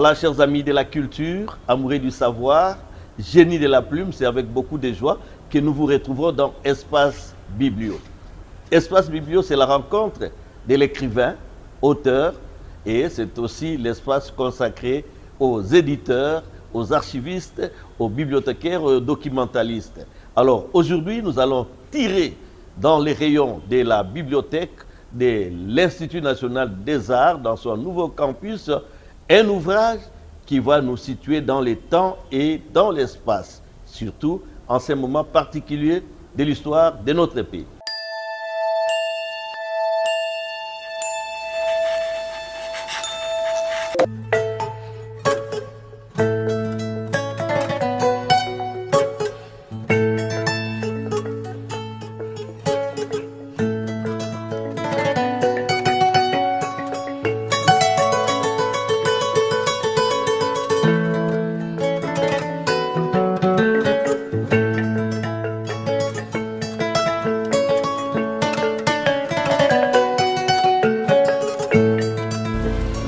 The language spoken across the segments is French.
Voilà, chers amis de la culture, amoureux du savoir, génie de la plume, c'est avec beaucoup de joie que nous vous retrouvons dans Espace Biblio. Espace Biblio, c'est la rencontre de l'écrivain, auteur, et c'est aussi l'espace consacré aux éditeurs, aux archivistes, aux bibliothécaires, aux documentalistes. Alors, aujourd'hui, nous allons tirer dans les rayons de la bibliothèque de l'Institut national des arts, dans son nouveau campus, un ouvrage qui va nous situer dans les temps et dans l'espace, surtout en ces moments particuliers de l'histoire de notre pays.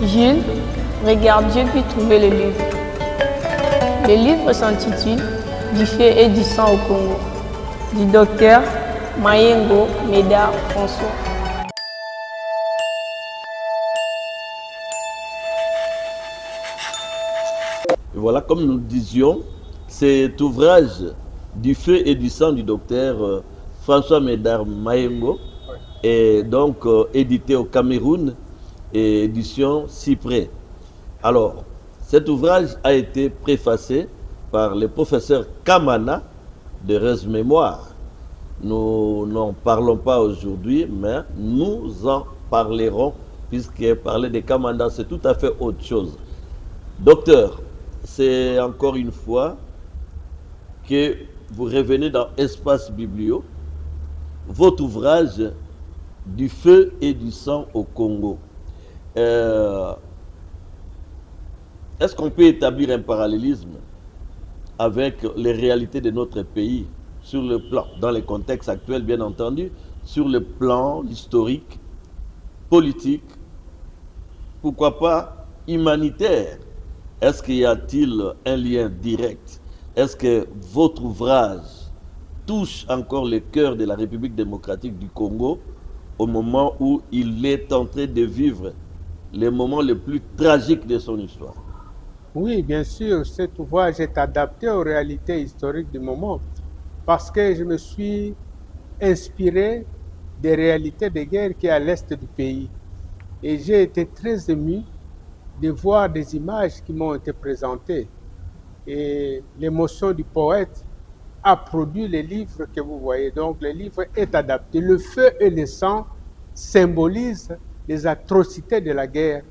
Jules regarde Dieu puis trouver le livre. Le livre s'intitule Du feu et du sang au Congo, du docteur Mayengo Médard François. Et voilà, comme nous le disions, cet ouvrage Du feu et du sang du docteur François Médard Mayengo est donc édité au Cameroun et édition Cyprès. Alors, cet ouvrage a été préfacé par le professeur Kamana de Rez Mémoire. Nous n'en parlons pas aujourd'hui, mais nous en parlerons, puisque parler de Kamana, c'est tout à fait autre chose. Docteur, c'est encore une fois que vous revenez dans Espace Biblio, votre ouvrage Du feu et du sang au Congo. Est-ce qu'on peut établir un parallélisme avec les réalités de notre pays sur le plan, dans les contextes actuels bien entendu, sur le plan historique, politique, pourquoi pas humanitaire? Est-ce qu'il y a-t-il un lien direct? Est-ce que votre ouvrage touche encore le cœur de la République démocratique du Congo au moment où il est en train de vivre les moments les plus tragiques de son histoire? Oui, bien sûr, cet ouvrage est adapté aux réalités historiques du moment parce que je me suis inspiré des réalités de guerre qui est à l'est du pays. Et j'ai été très ému de voir des images qui m'ont été présentées. Et l'émotion du poète a produit le livre que vous voyez. Donc le livre est adapté. Le feu et le sang symbolisent les atrocités de la guerre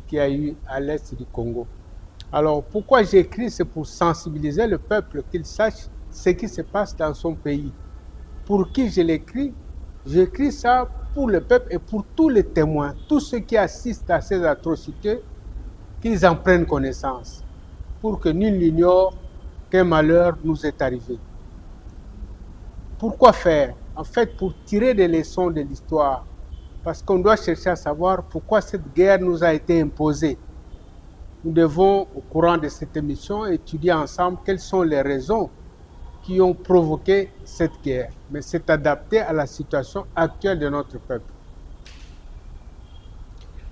qu'il y a eu à l'est du Congo. Alors pourquoi j'écris? C'est pour sensibiliser le peuple, qu'il sache ce qui se passe dans son pays. Pour qui je l'écris? J'écris ça pour le peuple et pour tous les témoins, tous ceux qui assistent à ces atrocités, qu'ils en prennent connaissance, pour que nul n'ignore qu'un malheur nous est arrivé. Pourquoi faire? En fait, pour tirer des leçons de l'histoire, parce qu'on doit chercher à savoir pourquoi cette guerre nous a été imposée. Nous devons, au courant de cette émission, étudier ensemble quelles sont les raisons qui ont provoqué cette guerre. Mais c'est adapté à la situation actuelle de notre peuple.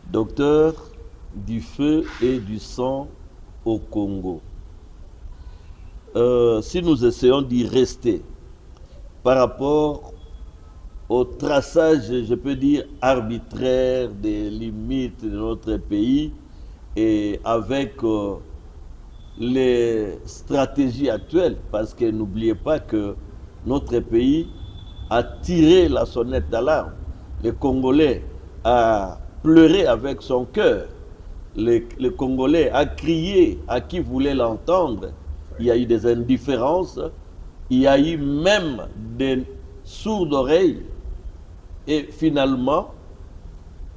Docteur, du feu et du sang au Congo. Si nous essayons d'y rester par rapport au traçage, je peux dire, arbitraire des limites de notre pays et avec les stratégies actuelles, parce que n'oubliez pas que notre pays a tiré la sonnette d'alarme. Le Congolais a pleuré avec son cœur. Le Congolais a crié à qui voulait l'entendre. Il y a eu des indifférences, il y a eu même des sourdes oreilles. Et finalement,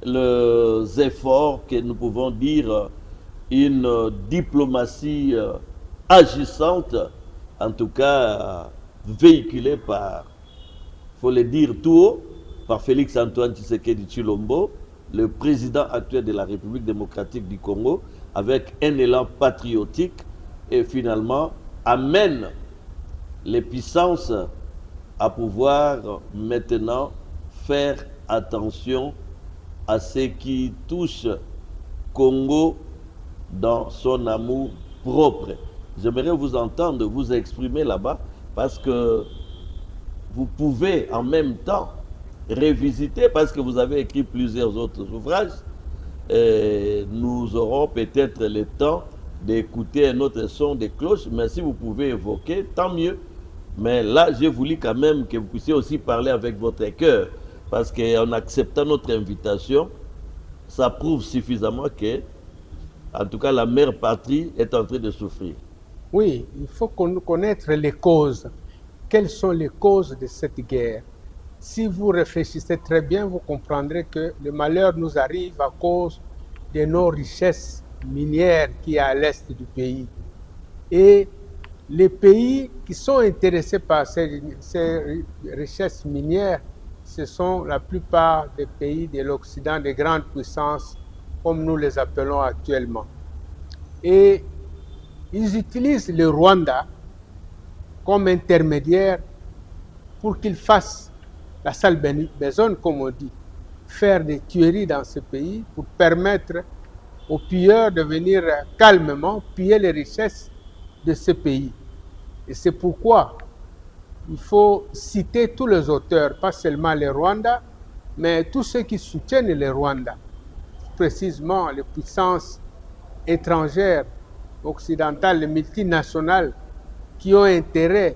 les efforts que nous pouvons dire une diplomatie agissante, en tout cas véhiculée par, il faut le dire tout haut, par Félix-Antoine Tshisekedi Tshilombo, le président actuel de la République démocratique du Congo, avec un élan patriotique et finalement amène les puissances à pouvoir maintenant faire attention à ce qui touche Congo dans son amour propre. J'aimerais vous entendre vous exprimer là-bas parce que vous pouvez en même temps révisiter, parce que vous avez écrit plusieurs autres ouvrages. Et nous aurons peut-être le temps d'écouter un autre son de cloche, mais si vous pouvez évoquer, tant mieux. Mais là, j'ai voulu quand même que vous puissiez aussi parler avec votre cœur, parce qu'en acceptant notre invitation, ça prouve suffisamment que, en tout cas, la mère patrie est en train de souffrir. Oui, il faut connaître les causes. Quelles sont les causes de cette guerre? Si vous réfléchissez très bien, vous comprendrez que le malheur nous arrive à cause de nos richesses minières qui sont à l'est du pays. Et les pays qui sont intéressés par ces richesses minières, ce sont la plupart des pays de l'Occident, des grandes puissances, comme nous les appelons actuellement. Et ils utilisent le Rwanda comme intermédiaire pour qu'il fasse la sale besogne, comme on dit, faire des tueries dans ce pays pour permettre aux pilleurs de venir calmement piller les richesses de ce pays. Et c'est pourquoi il faut citer tous les auteurs, pas seulement les Rwandais, mais tous ceux qui soutiennent les Rwandais, précisément les puissances étrangères, occidentales, les multinationales, qui ont intérêt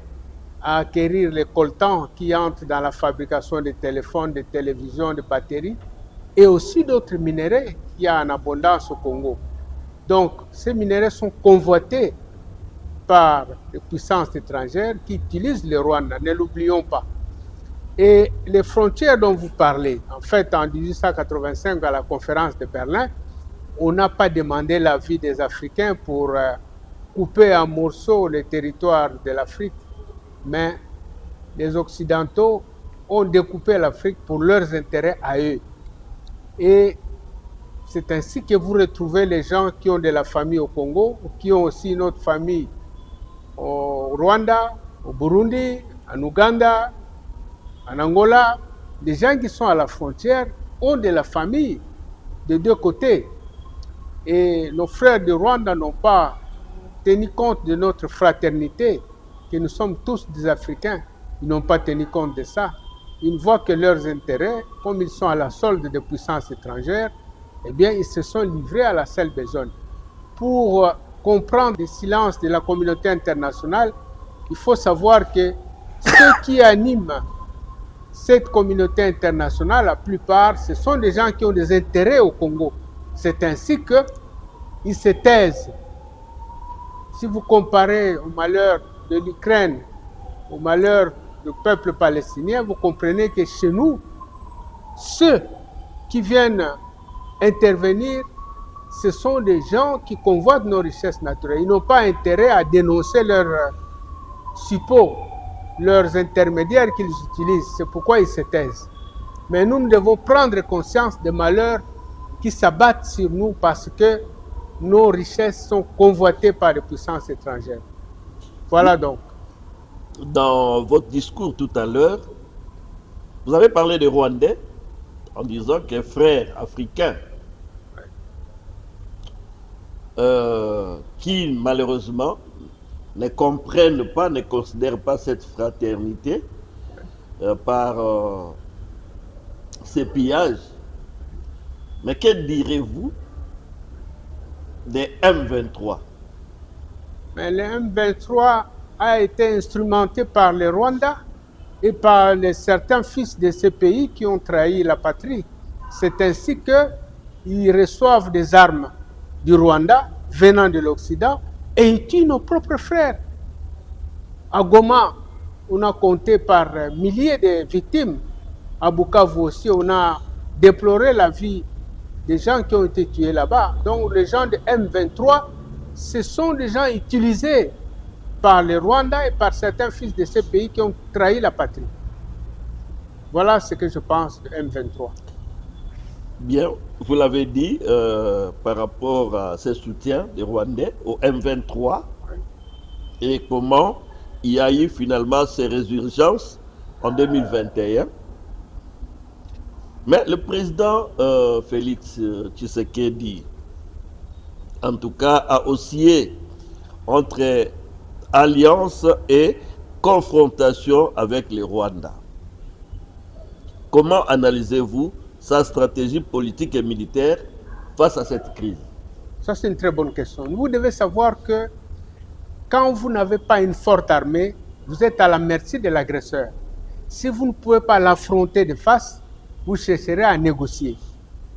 à acquérir les coltans qui entrent dans la fabrication des téléphones, des télévisions, des batteries, et aussi d'autres minéraux qui y a en abondance au Congo. Donc, ces minéraux sont convoités par les puissances étrangères qui utilisent le Rwanda, ne l'oublions pas. Et les frontières dont vous parlez, en fait, en 1885, à la conférence de Berlin, on n'a pas demandé l'avis des Africains pour couper en morceaux les territoires de l'Afrique, mais les Occidentaux ont découpé l'Afrique pour leurs intérêts à eux. Et c'est ainsi que vous retrouvez les gens qui ont de la famille au Congo, qui ont aussi une autre famille au Rwanda, au Burundi, en Ouganda, en Angola. Les gens qui sont à la frontière ont de la famille de deux côtés. Et nos frères du Rwanda n'ont pas tenu compte de notre fraternité, que nous sommes tous des Africains. Ils n'ont pas tenu compte de ça. Ils voient que leurs intérêts, comme ils sont à la solde des puissances étrangères, eh bien, ils se sont livrés à la seule besogne. Pour comprendre le silence de la communauté internationale, il faut savoir que ceux qui animent cette communauté internationale, la plupart, ce sont des gens qui ont des intérêts au Congo. C'est ainsi qu'ils se taisent. Si vous comparez au malheur de l'Ukraine, au malheur du peuple palestinien, vous comprenez que chez nous, ceux qui viennent intervenir, ce sont des gens qui convoitent nos richesses naturelles. Ils n'ont pas intérêt à dénoncer leurs suppôts, leurs intermédiaires qu'ils utilisent. C'est pourquoi ils se taisent. Mais nous devons prendre conscience des malheurs qui s'abattent sur nous parce que nos richesses sont convoitées par les puissances étrangères. Voilà donc. Dans votre discours tout à l'heure, vous avez parlé des Rwandais en disant que frères africains qui malheureusement ne comprennent pas, ne considèrent pas cette fraternité par ces pillages. Mais que direz-vous des M23? Mais le M23 a été instrumenté par les Rwandais et par certains fils de ces pays qui ont trahi la patrie. C'est ainsi qu'ils reçoivent des armes du Rwanda venant de l'Occident et ils tuent nos propres frères. À Goma, on a compté par milliers de victimes. À Bukavu aussi, on a déploré la vie des gens qui ont été tués là-bas. Donc les gens de M23, ce sont des gens utilisés par les Rwandais et par certains fils de ces pays qui ont trahi la patrie. Voilà ce que je pense de M23. Bien, vous l'avez dit par rapport à ce soutien des Rwandais au M23 et comment il y a eu finalement ces résurgences en 2021. Mais le président Félix Tshisekedi, en tout cas, a oscillé entre alliance et confrontation avec les Rwandais. Comment analysez-vous sa stratégie politique et militaire face à cette crise? Ça, c'est une très bonne question. Vous devez savoir que quand vous n'avez pas une forte armée, vous êtes à la merci de l'agresseur. Si vous ne pouvez pas l'affronter de face, vous chercherez à négocier.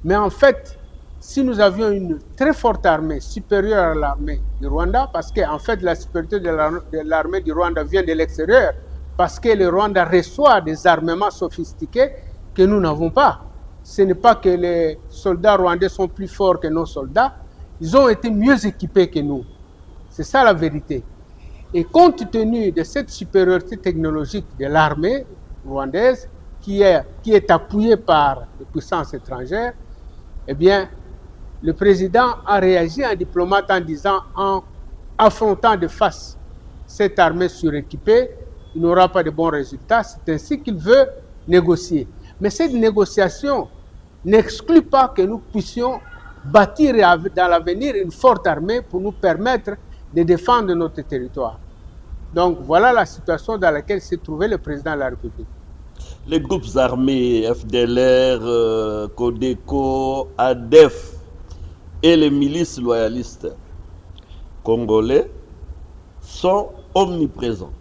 Mais en fait, si nous avions une très forte armée, supérieure à l'armée du Rwanda, parce qu'en fait, la supériorité de l'armée du Rwanda vient de l'extérieur, parce que le Rwanda reçoit des armements sophistiqués que nous n'avons pas. Ce n'est pas que les soldats rwandais sont plus forts que nos soldats, ils ont été mieux équipés que nous. C'est ça la vérité. Et compte tenu de cette supériorité technologique de l'armée rwandaise, qui est appuyée par les puissances étrangères, eh bien, le président a réagi en diplomate en disant, en affrontant de face cette armée suréquipée, il n'aura pas de bons résultats. C'est ainsi qu'il veut négocier. Mais cette négociation n'exclut pas que nous puissions bâtir dans l'avenir une forte armée pour nous permettre de défendre notre territoire. Donc voilà la situation dans laquelle s'est trouvé le président de la République. Les groupes armés FDLR, Codeco, ADEF et les milices loyalistes congolais sont omniprésents.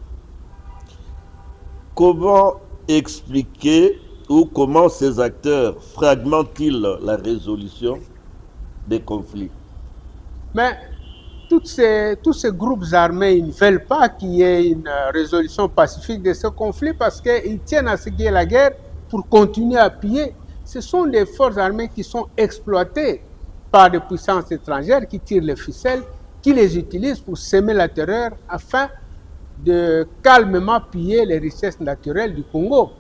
Comment expliquer ou comment ces acteurs fragmentent-ils la résolution des conflits? Mais tous ces groupes armés ne veulent pas qu'il y ait une résolution pacifique de ce conflit parce qu'ils tiennent à ce qu'il y ait la guerre pour continuer à piller. Ce sont des forces armées qui sont exploitées par des puissances étrangères qui tirent les ficelles, qui les utilisent pour semer la terreur afin de calmement piller les richesses naturelles du Congo.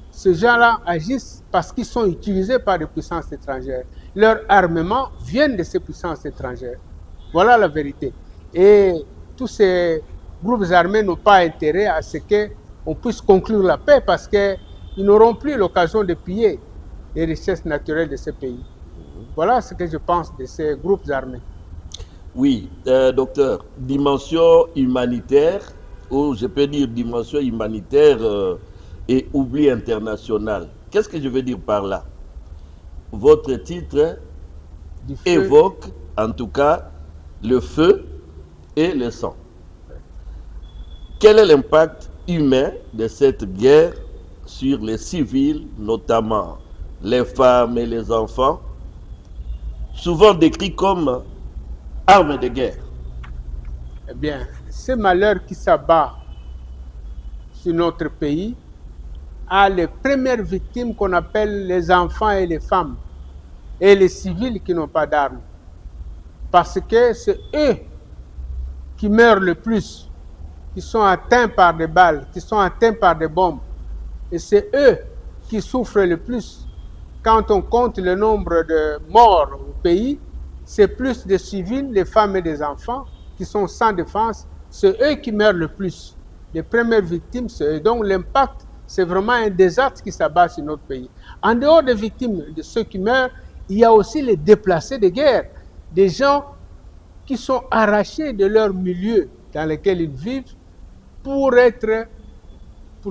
Ces gens-là agissent parce qu'ils sont utilisés par des puissances étrangères. Leurs armements viennent de ces puissances étrangères. Voilà la vérité. Et tous ces groupes armés n'ont pas intérêt à ce qu'on puisse conclure la paix parce qu'ils n'auront plus l'occasion de piller les richesses naturelles de ce pays. Voilà ce que je pense de ces groupes armés. Oui, docteur, dimension humanitaire, ou je peux dire dimension humanitaire et oubli international. Qu'est-ce que je veux dire par là? Votre titre évoque en tout cas le feu et le sang. Quel est l'impact humain de cette guerre sur les civils, notamment les femmes et les enfants, souvent décrits comme armes de guerre? Eh bien, ce malheur qui s'abat sur notre pays a les premières victimes qu'on appelle les enfants et les femmes et les civils qui n'ont pas d'armes. Parce que c'est eux qui meurent le plus, qui sont atteints par des balles, qui sont atteints par des bombes. Et c'est eux qui souffrent le plus. Quand on compte le nombre de morts au pays, c'est plus de civils, des femmes et des enfants qui sont sans défense. C'est eux qui meurent le plus. Les premières victimes, c'est eux. Donc l'impact, c'est vraiment un désastre qui s'abat sur notre pays. En dehors des victimes, de ceux qui meurent, il y a aussi les déplacés de guerre. Des gens qui sont arrachés de leur milieu dans lequel ils vivent pour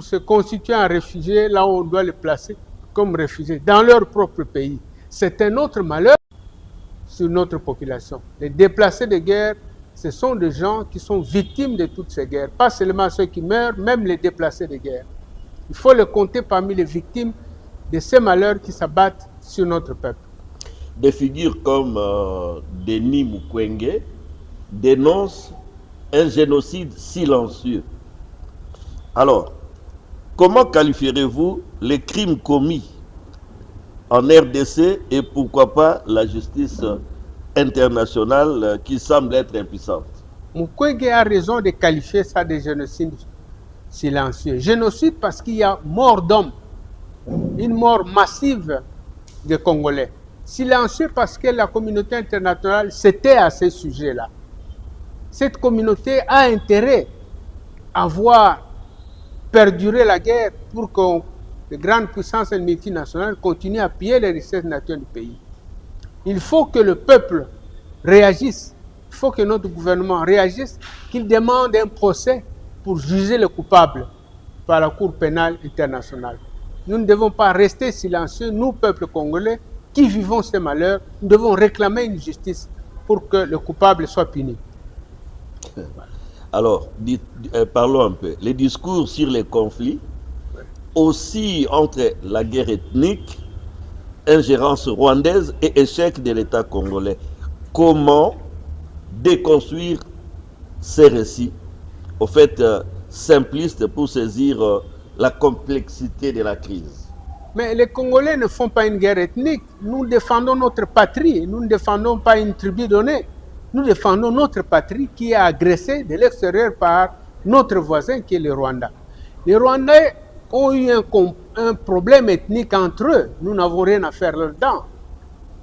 se constituer en réfugiés là où on doit les placer comme réfugiés dans leur propre pays. C'est un autre malheur sur notre population. Les déplacés de guerre, ce sont des gens qui sont victimes de toutes ces guerres. Pas seulement ceux qui meurent, même les déplacés de guerre. Il faut les compter parmi les victimes de ces malheurs qui s'abattent sur notre peuple. Des figures comme Denis Mukwege dénoncent un génocide silencieux. Alors, comment qualifierez-vous les crimes commis en RDC et pourquoi pas la justice internationale qui semble être impuissante? Mukwege a raison de qualifier ça de génocide silencieux. Génocide parce qu'il y a mort d'hommes, une mort massive des Congolais. Silencieux parce que la communauté internationale s'était à ces sujets-là. Cette communauté a intérêt à voir perdurer la guerre pour que les grandes puissances multinationales continuent à piller les richesses naturelles du pays. Il faut que le peuple réagisse, il faut que notre gouvernement réagisse, qu'il demande un procès pour juger les coupables par la Cour pénale internationale. Nous ne devons pas rester silencieux, nous, peuple congolais, qui vivons ces malheurs, nous devons réclamer une justice pour que le coupable soit puni. Alors, parlons un peu. Les discours sur les conflits, aussi entre la guerre ethnique, ingérence rwandaise et échec de l'État congolais. Comment déconstruire ces récits, au fait simplistes, pour saisir la complexité de la crise? Mais les Congolais ne font pas une guerre ethnique. Nous défendons notre patrie. Nous ne défendons pas une tribu donnée. Nous défendons notre patrie qui est agressée de l'extérieur par notre voisin qui est le Rwanda. Les Rwandais ont eu un problème ethnique entre eux. Nous n'avons rien à faire là-dedans.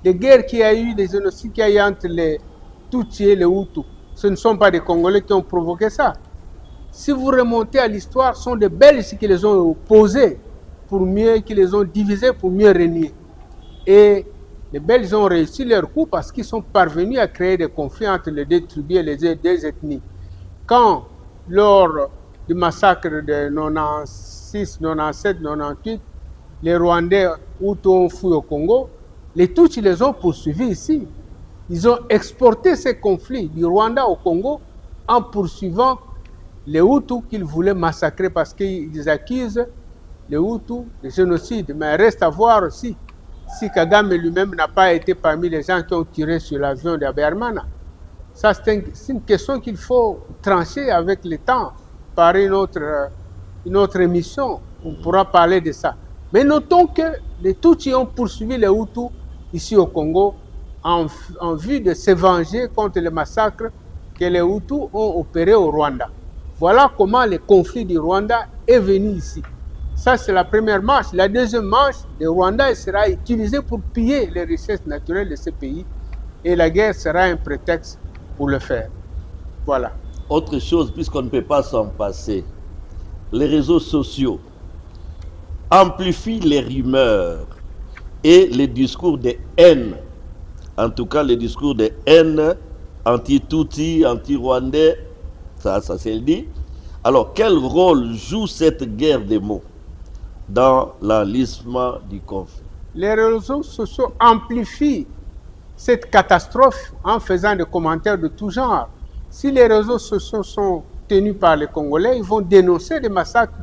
Les guerres qu'il y a eu, les génocides qu'il y a eu entre les Tutsis et les Hutus, ce ne sont pas des Congolais qui ont provoqué ça. Si vous remontez à l'histoire, ce sont des Belges qui les ont opposés pour mieux, qui les ont divisés pour mieux régner. Et les Belges ont réussi leur coup parce qu'ils sont parvenus à créer des conflits entre les deux tribus et les deux ethnies. Quand, lors du massacre de 96, 97, 98, les Rwandais Hutus ont fui au Congo, les Tutsis les ont poursuivis ici. Ils ont exporté ces conflits du Rwanda au Congo en poursuivant les Hutus qu'ils voulaient massacrer parce qu'ils accusent les Hutus de génocide. Mais il reste à voir aussi si Kagame lui-même n'a pas été parmi les gens qui ont tiré sur l'avion d'Abermana. Ça, c'est une question qu'il faut trancher avec le temps par une autre émission. On pourra parler de ça. Mais notons que les Tutsis ont poursuivi les Hutus ici au Congo en vue de se venger contre les massacres que les Hutus ont opérés au Rwanda. Voilà comment le conflit du Rwanda est venu ici. Ça, c'est la première marche. La deuxième marche, le Rwanda sera utilisé pour piller les richesses naturelles de ce pays et la guerre sera un prétexte pour le faire. Voilà. Autre chose, puisqu'on ne peut pas s'en passer, les réseaux sociaux amplifient les rumeurs et les discours de haine. En tout cas, les discours de haine anti-Tutsi, anti-Rwandais, ça c'est le dit. Alors, quel rôle joue cette guerre des mots dans l'enlisement du conflit? Les réseaux sociaux amplifient cette catastrophe en faisant des commentaires de tout genre. Si les réseaux sociaux sont tenus par les Congolais, ils vont dénoncer des massacres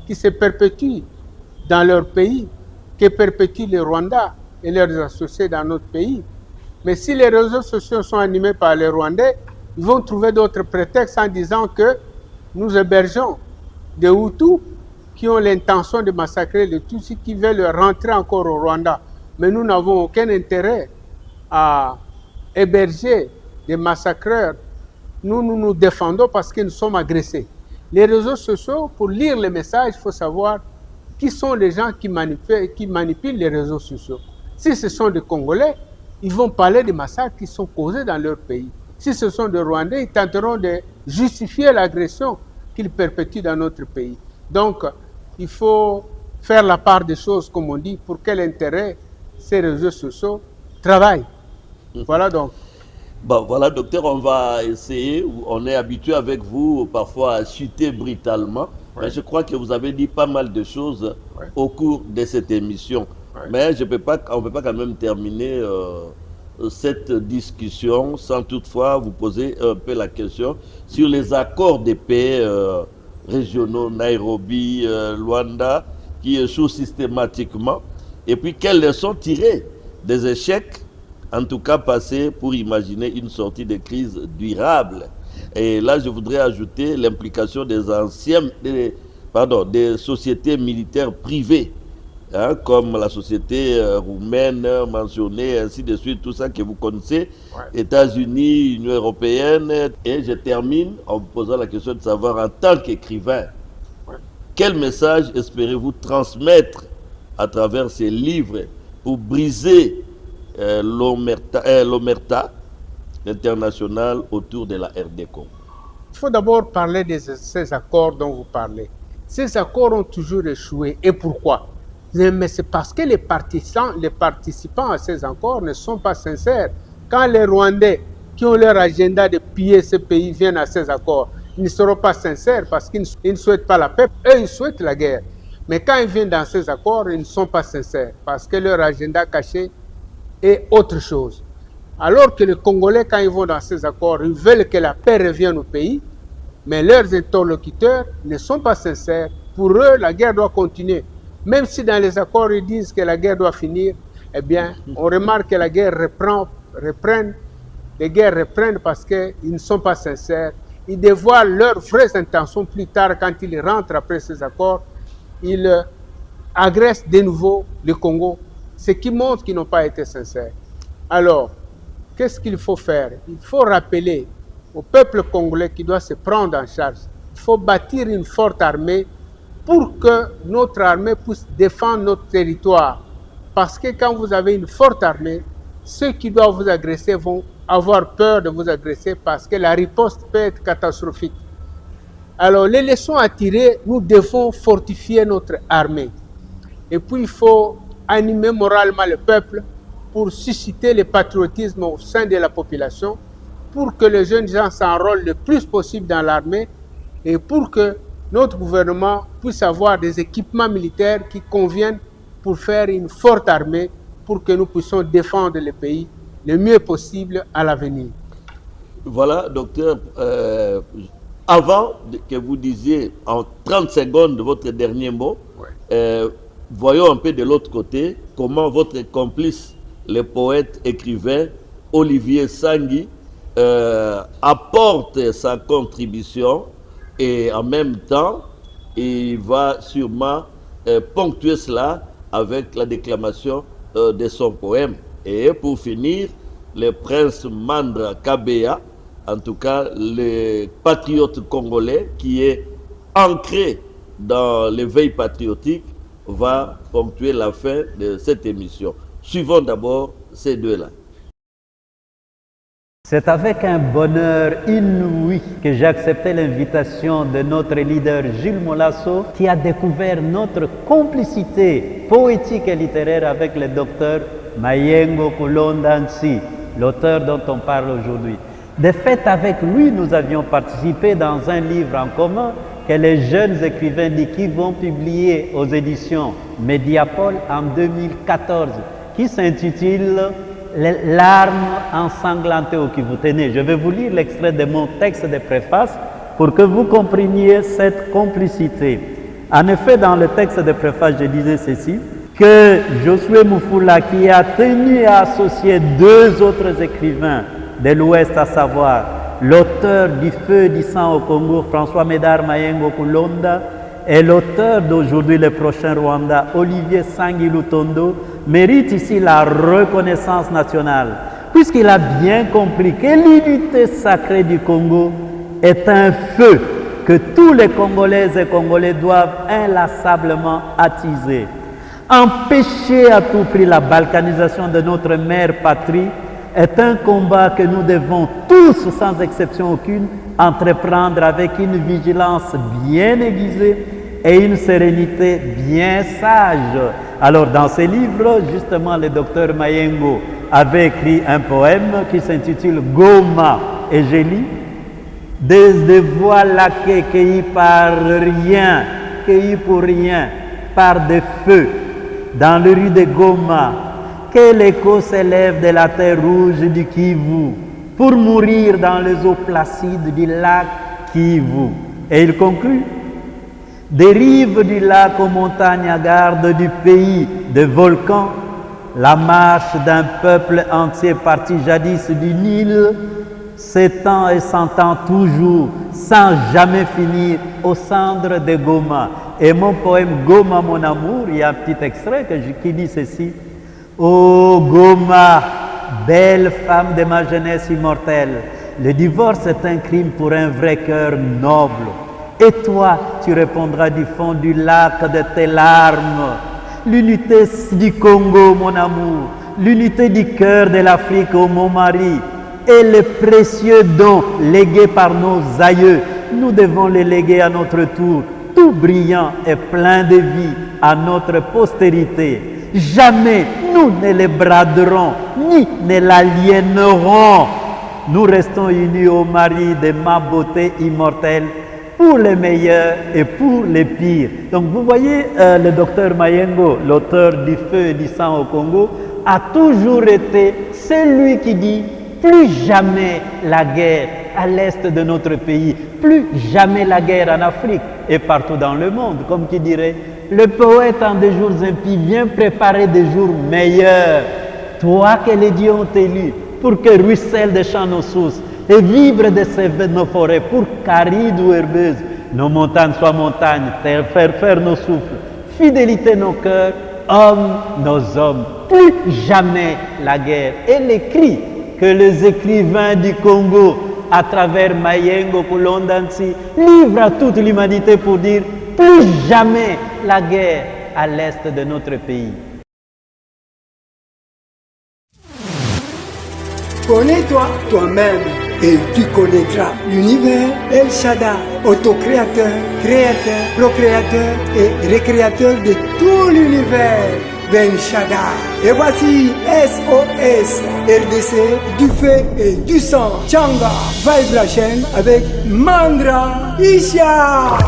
qui se perpétuent dans leur pays, que perpétuent les Rwandais et leurs associés dans notre pays. Mais si les réseaux sociaux sont animés par les Rwandais, ils vont trouver d'autres prétextes en disant que nous hébergeons des Hutus qui ont l'intention de massacrer les Tutsis, qui veulent rentrer encore au Rwanda. Mais nous n'avons aucun intérêt à héberger des massacreurs. Nous défendons parce que nous sommes agressés. Les réseaux sociaux, pour lire les messages, il faut savoir qui sont les gens qui manipulent les réseaux sociaux. Si ce sont des Congolais, ils vont parler des massacres qui sont causés dans leur pays. Si ce sont des Rwandais, ils tenteront de justifier l'agression qu'ils perpétuent dans notre pays. Donc, il faut faire la part des choses, comme on dit, pour quel intérêt ces réseaux sociaux travaillent. Voilà donc. Bon, voilà, docteur, on va essayer. On est habitué avec vous parfois à chuter brutalement. Ouais. Mais je crois que vous avez dit pas mal de choses au cours de cette émission. Ouais. Mais on ne peut pas quand même terminer cette discussion sans toutefois vous poser un peu la question sur les accords de paix régionaux, Nairobi, Luanda, qui échouent systématiquement. Et puis, quelles leçons tirer des échecs, en tout cas passés, pour imaginer une sortie de crise durable. Et là, je voudrais ajouter l'implication des des sociétés militaires privées, hein, comme la société roumaine mentionnée, ainsi de suite, tout ça que vous connaissez, États-Unis, Union européenne. Et je termine en vous posant la question de savoir, en tant qu'écrivain, quel message espérez-vous transmettre à travers ces livres pour briser l'Omerta international autour de la RD Congo? Il faut d'abord parler de ces accords dont vous parlez. Ces accords ont toujours échoué. Et pourquoi? Mais c'est parce que les participants à ces accords ne sont pas sincères. Quand les Rwandais, qui ont leur agenda de piller ce pays, viennent à ces accords, ils ne seront pas sincères parce qu'ils ne souhaitent pas la paix. Eux, ils souhaitent la guerre. Mais quand ils viennent dans ces accords, ils ne sont pas sincères parce que leur agenda caché est autre chose. Alors que les Congolais, quand ils vont dans ces accords, ils veulent que la paix revienne au pays, mais leurs interlocuteurs ne sont pas sincères. Pour eux, la guerre doit continuer. Même si dans les accords, ils disent que la guerre doit finir, eh bien, on remarque que la guerre les guerres reprennent parce qu'ils ne sont pas sincères. Ils dévoilent leurs vraies intentions plus tard quand ils rentrent après ces accords. Ils agressent de nouveau le Congo, ce qui montre qu'ils n'ont pas été sincères. Alors, qu'est-ce qu'il faut faire? Il faut rappeler au peuple congolais qui doit se prendre en charge. Il faut bâtir une forte armée pour que notre armée puisse défendre notre territoire. Parce que quand vous avez une forte armée, ceux qui doivent vous agresser vont avoir peur de vous agresser parce que la riposte peut être catastrophique. Alors, les leçons à tirer, nous devons fortifier notre armée. Et puis, il faut animer moralement le peuple pour susciter le patriotisme au sein de la population, pour que les jeunes gens s'enrôlent le plus possible dans l'armée et pour que notre gouvernement puisse avoir des équipements militaires qui conviennent pour faire une forte armée pour que nous puissions défendre le pays le mieux possible à l'avenir. Voilà, docteur, avant que vous disiez en 30 secondes votre dernier mot, voyons un peu de l'autre côté comment votre complice, le poète écrivain Olivier Sangui, apporte sa contribution et en même temps, il va sûrement ponctuer cela avec la déclamation de son poème. Et pour finir, le prince Mandra Kabea, en tout cas le patriote congolais qui est ancré dans l'éveil patriotique, va ponctuer la fin de cette émission. Suivons d'abord ces deux-là. C'est avec un bonheur inouï que j'ai accepté l'invitation de notre leader Jules Molasso qui a découvert notre complicité poétique et littéraire avec le docteur Mayengo Kulonda Nsi, l'auteur dont on parle aujourd'hui. De fait, avec lui, nous avions participé dans un livre en commun que les jeunes écrivains d'Iki vont publier aux éditions Mediapol en 2014, qui s'intitule « Les larmes ensanglantées au qui vous tenez ». Je vais vous lire l'extrait de mon texte de préface pour que vous compreniez cette complicité. En effet, dans le texte de préface, je disais ceci, que Josué Mufula, qui a tenu à associer deux autres écrivains de l'Ouest, à savoir l'auteur du Feu du sang au Congo, François Médard Mayengo Kulonda, et l'auteur d'aujourd'hui, le prochain Rwanda, Olivier Sangui Lutondo, mérite ici la reconnaissance nationale, puisqu'il a bien compris que l'unité sacrée du Congo est un feu que tous les Congolaises et Congolais doivent inlassablement attiser. Empêcher à tout prix la balkanisation de notre mère patrie est un combat que nous devons tous, sans exception aucune, entreprendre avec une vigilance bien aiguisée et une sérénité bien sage. Alors, dans ce livre, justement, le docteur Mayengo avait écrit un poème qui s'intitule « Goma » et je lis « Des voix laquées cueillies par rien, cueillies pour rien, par des feux, dans les rues de Goma, que l'écho s'élève de la terre rouge du Kivu pour mourir dans les eaux placides du lac Kivu. » Et il conclut: des rives du lac aux montagnes à garde du pays de volcans, la marche d'un peuple entier parti jadis du Nil s'étend et s'entend toujours, sans jamais finir, aux cendres de Goma. Et mon poème Goma, mon amour, il y a un petit extrait qui dit ceci: ô Goma, belle femme de ma jeunesse immortelle, le divorce est un crime pour un vrai cœur noble. Et toi, tu répondras du fond du lac de tes larmes. L'unité du Congo, mon amour, l'unité du cœur de l'Afrique au Mont-Mari et les précieux dons légués par nos aïeux, nous devons les léguer à notre tour, tout brillant et plein de vie à notre postérité. Jamais nous ne les braderons, ni ne l'aliénerons. Nous restons unis au mari de ma beauté immortelle, pour les meilleurs et pour les pires. Donc vous voyez, le docteur Mayengo, l'auteur du feu et du sang au Congo, a toujours été celui qui dit plus jamais la guerre à l'est de notre pays, plus jamais la guerre en Afrique et partout dans le monde. Comme qui dirait, le poète en des jours impies vient préparer des jours meilleurs. Toi que les dieux ont élu pour que ruissellent des champs nos sources et vibrent de nos forêts pour qu'arides ou herbeuses, nos montagnes soient montagnes, faire nos souffles, fidélité nos cœurs, hommes nos hommes, plus jamais la guerre. Et les cris que les écrivains du Congo, à travers Mayengo, Kulondansi, livrent à toute l'humanité pour dire plus jamais la guerre à l'est de notre pays. Connais-toi toi-même et tu connaîtras l'univers. El Shaddai, autocréateur, créateur, procréateur et récréateur de tout l'univers. Ben Shaddai. Et voici SOS RDC, du feu et du sang. Changa, vibe la chaîne avec Mandra Isha.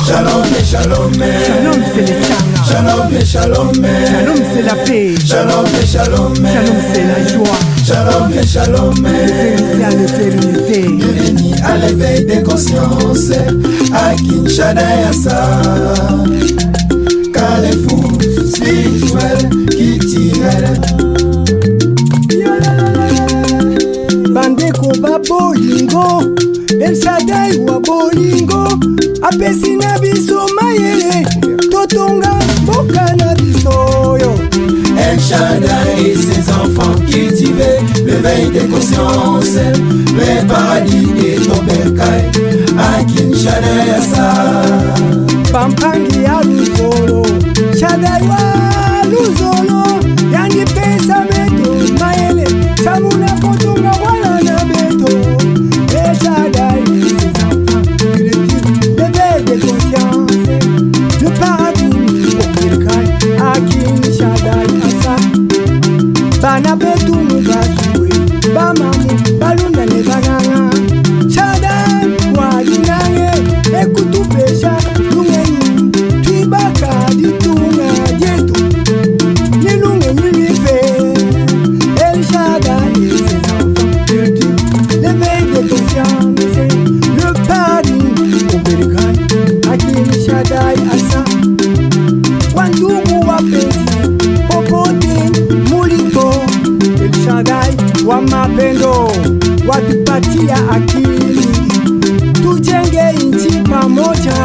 Shalom et shalom. Shalom c'est le Changa. Shalom et shalom. Shalom c'est la paix. Shalom et shalom. Shalom c'est la joie. Shalom et shalom. L'éternité à l'éternité. Bienvenue à l'éveil des consciences. À Kinshasa Yassa. Car les fous spirituels qui tirent. Bandeko ba bolingo. El Shaddai wa bolingo. Apesi na biso mayele. Totonga boka na biso yo. El Shaddai et ses enfants cultivés, l'éveil des consciences, le paradis et Toberkai, à Kinshasa Yassa. Pampangi ya luzolo, Shaddai wa luzolo, yani pesa beto, mayele, samuna kotonga wala na beto. El Shaddai et ses enfants cultivés, l'éveil des consciences, le paradis et Toberkai, à Kinshasa Yassa. Bana betu mubasue, bamamu, balunda ne bananga. Shaddai wajinange, ekutupesha, lungeni, twibaka ditunga dietu. Nilunge nilipe, El Shaddai et ses enfants cultivent l'éveil de conscience, le paradis au Berkay, à Kinshasa Yassa. Wandugu wapenzi, popote mulipo, El Shaddai wa mapendo watupatia akili, tujenge nchi pamoja,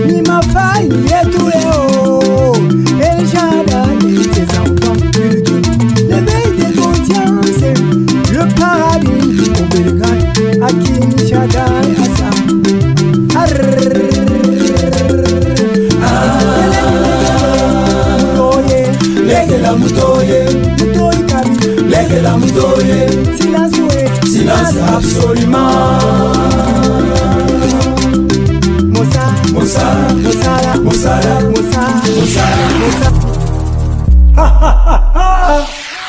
ni mafai yetu leo. El Shaddai et ses enfants cultivent l'éveil des consciences, le paradis au Berkay, à Kinshasa Yassa. Leke la mutoye, Mutoyi kabi, leke la mutoye, silence we, silence absolument. Mosa, Mosa, Mosala, Mosala, Mosa, Mosala.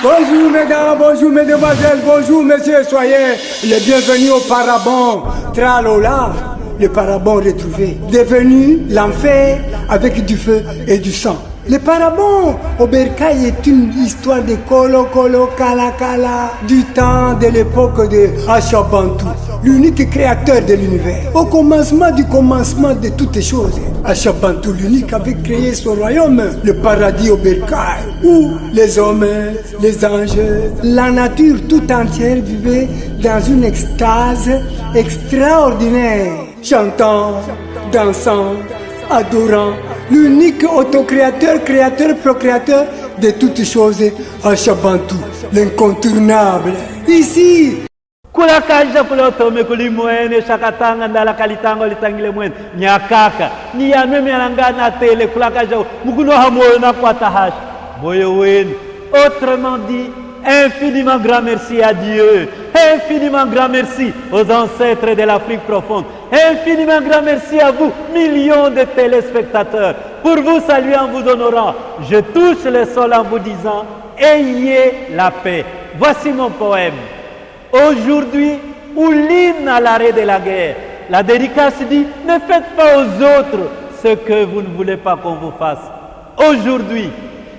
Bonjour mesdames, bonjour mesdemoiselles, bonjour messieurs, soyez les bienvenus au Parabon Tralola, le Parabon retrouvé, devenu l'enfer avec du feu et du sang. Le Parabon au Berkay est une histoire de Kolo Kolo Kala Kala, du temps de l'époque de Ashabantu, l'unique créateur de l'univers. Au commencement du commencement de toutes choses, Ashabantu, l'unique, avait créé son royaume, le paradis au Berkay, où les hommes, les anges, la nature tout entière vivait dans une extase extraordinaire, chantant, dansant, adorant l'unique autocréateur, créateur, procréateur de toutes choses, Ashabantu, l'incontournable. Ici, Kula kaja kula tome kuli mwene shakatanga ndala kalitanga litangile mwene nyakaka ni ya meme alangana tele kula kaja mukuno hamoyo na kwa tahash moyo wenu. Autrement dit, infiniment grand merci à Dieu, infiniment grand merci aux ancêtres de l'Afrique profonde, infiniment grand merci à vous, millions de téléspectateurs, pour vous saluer en vous honorant. Je touche le sol en vous disant, ayez la paix. Voici mon poème. Aujourd'hui, où l'hymne à l'arrêt de la guerre, la dédicace dit, ne faites pas aux autres ce que vous ne voulez pas qu'on vous fasse. Aujourd'hui,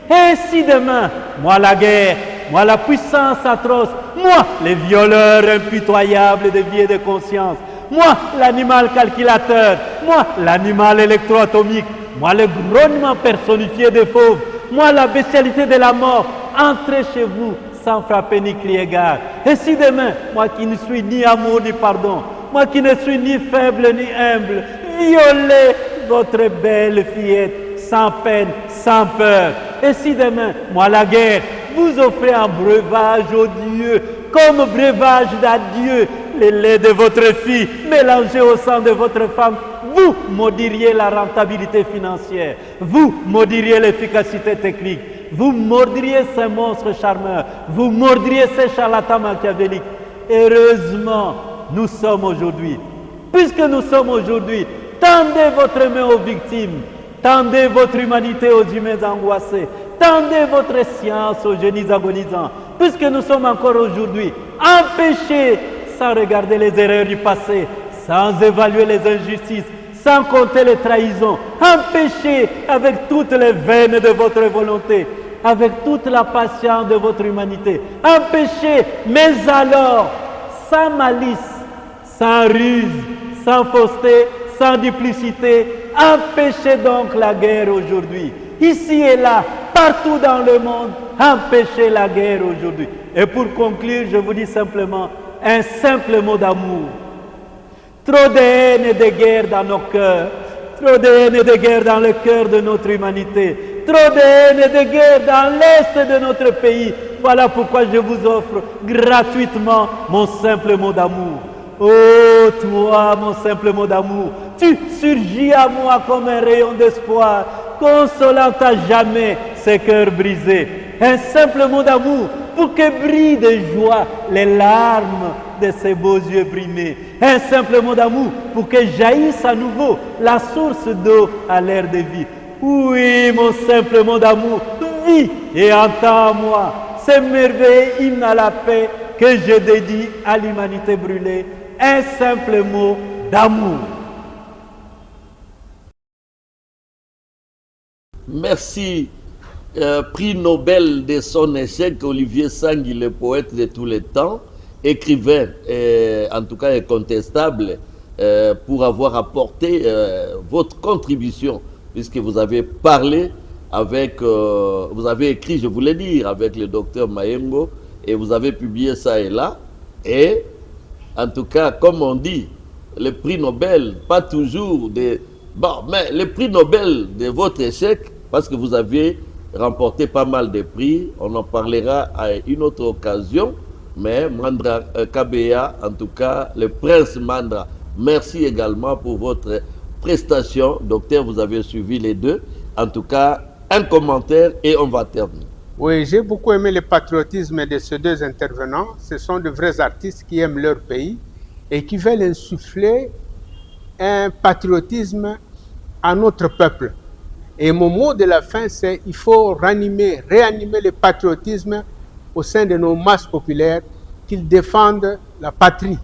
et si demain, moi la guerre, moi la puissance atroce, moi les violeurs impitoyables de vie et de conscience, moi l'animal calculateur, moi l'animal électroatomique, moi le grognement personnifié des fauves, moi la bestialité de la mort, entrez chez vous sans frapper ni crier gare. Et si demain, moi qui ne suis ni amour ni pardon, moi qui ne suis ni faible ni humble, violez votre belle fillette sans peine, sans peur. Et si demain, moi la guerre, vous offrez un breuvage odieux, comme breuvage d'adieu, le lait de votre fille mélangé au sang de votre femme, vous maudiriez la rentabilité financière, vous maudiriez l'efficacité technique, vous mordriez ces monstres charmeurs, vous mordriez ces charlatans machiavéliques. Heureusement, nous sommes aujourd'hui. Puisque nous sommes aujourd'hui, tendez votre main aux victimes, tendez votre humanité aux humains angoissés, tendez votre science aux génies agonisants. Puisque nous sommes encore aujourd'hui, empêchez, sans regarder les erreurs du passé, sans évaluer les injustices, sans compter les trahisons, empêchez avec toutes les veines de votre volonté, avec toute la patience de votre humanité, empêchez, mais alors, sans malice, sans ruse, sans fausseté, sans duplicité, empêchez donc la guerre aujourd'hui. Ici et là, partout dans le monde, empêchez la guerre aujourd'hui. Et pour conclure, je vous dis simplement un simple mot d'amour. Trop de haine et de guerre dans nos cœurs, trop de haine et de guerre dans le cœur de notre humanité, trop de haine et de guerre dans l'est de notre pays. Voilà pourquoi je vous offre gratuitement mon simple mot d'amour. Oh toi, mon simple mot d'amour, tu surgis à moi comme un rayon d'espoir, consolant à jamais ces cœurs brisés. Un simple mot d'amour pour que brillent de joie les larmes de ces beaux yeux brimés. Un simple mot d'amour pour que jaillisse à nouveau la source d'eau à l'air de vie. Oui, mon simple mot d'amour, vis et entends-moi ce merveilleux hymne à la paix que je dédie à l'humanité brûlée. Un simple mot d'amour. Merci. Prix Nobel de son échec, Olivier Sangui, le poète de tous les temps, écrivain, en tout cas incontestable, pour avoir apporté votre contribution, puisque vous avez parlé avec, vous avez écrit, je voulais dire, avec le docteur Mayengo, et vous avez publié ça et là, et en tout cas, comme on dit, le prix Nobel, pas toujours de... Bon, mais le prix Nobel de votre échec, parce que vous avez remporté pas mal de prix, on en parlera à une autre occasion, mais Mandra Kabea, en tout cas, le prince Mandra, merci également pour votre prestation. Docteur, vous avez suivi les deux. En tout cas, un commentaire et on va terminer. Oui, j'ai beaucoup aimé le patriotisme de ces deux intervenants. Ce sont de vrais artistes qui aiment leur pays et qui veulent insuffler un patriotisme à notre peuple. Et mon mot de la fin, c'est qu'il faut réanimer le patriotisme au sein de nos masses populaires, qu'ils défendent la patrie,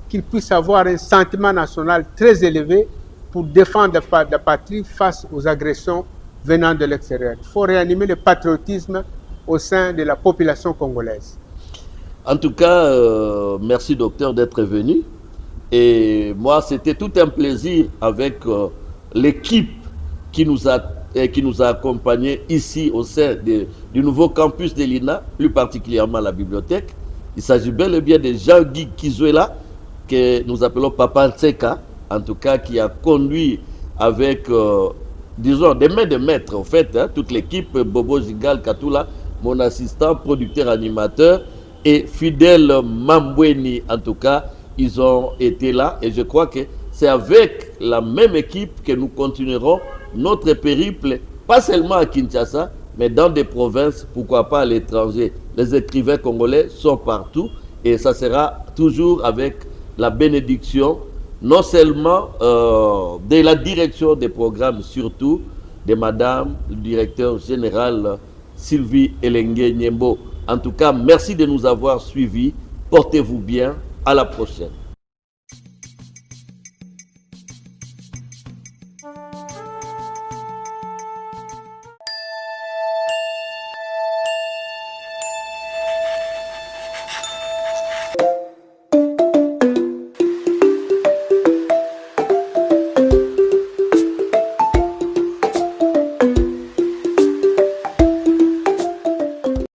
qu'ils puissent avoir un sentiment national très élevé pour défendre la patrie face aux agressions venant de l'extérieur. Il faut réanimer le patriotisme au sein de la population congolaise. En tout cas, merci docteur d'être venu. Et moi, c'était tout un plaisir avec l'équipe qui nous a accompagnés ici au sein du nouveau campus de l'INA, plus particulièrement la bibliothèque. Il s'agit bel et bien de Jean-Guy Kizuela, que nous appelons Papa Ntseka, en tout cas qui a conduit avec, disons, des mains de maître, en fait, hein, toute l'équipe, Bobo Zigal Katula, mon assistant, producteur, animateur, et Fidèle Mambweni, en tout cas, ils ont été là. Et je crois que c'est avec la même équipe que nous continuerons notre périple, pas seulement à Kinshasa, mais dans des provinces, pourquoi pas à l'étranger. Les écrivains congolais sont partout et ça sera toujours avec la bénédiction, non seulement de la direction des programmes, surtout de Madame le directeur général Sylvie Elengue Nyembo. En tout cas, merci de nous avoir suivis. Portez-vous bien. À la prochaine.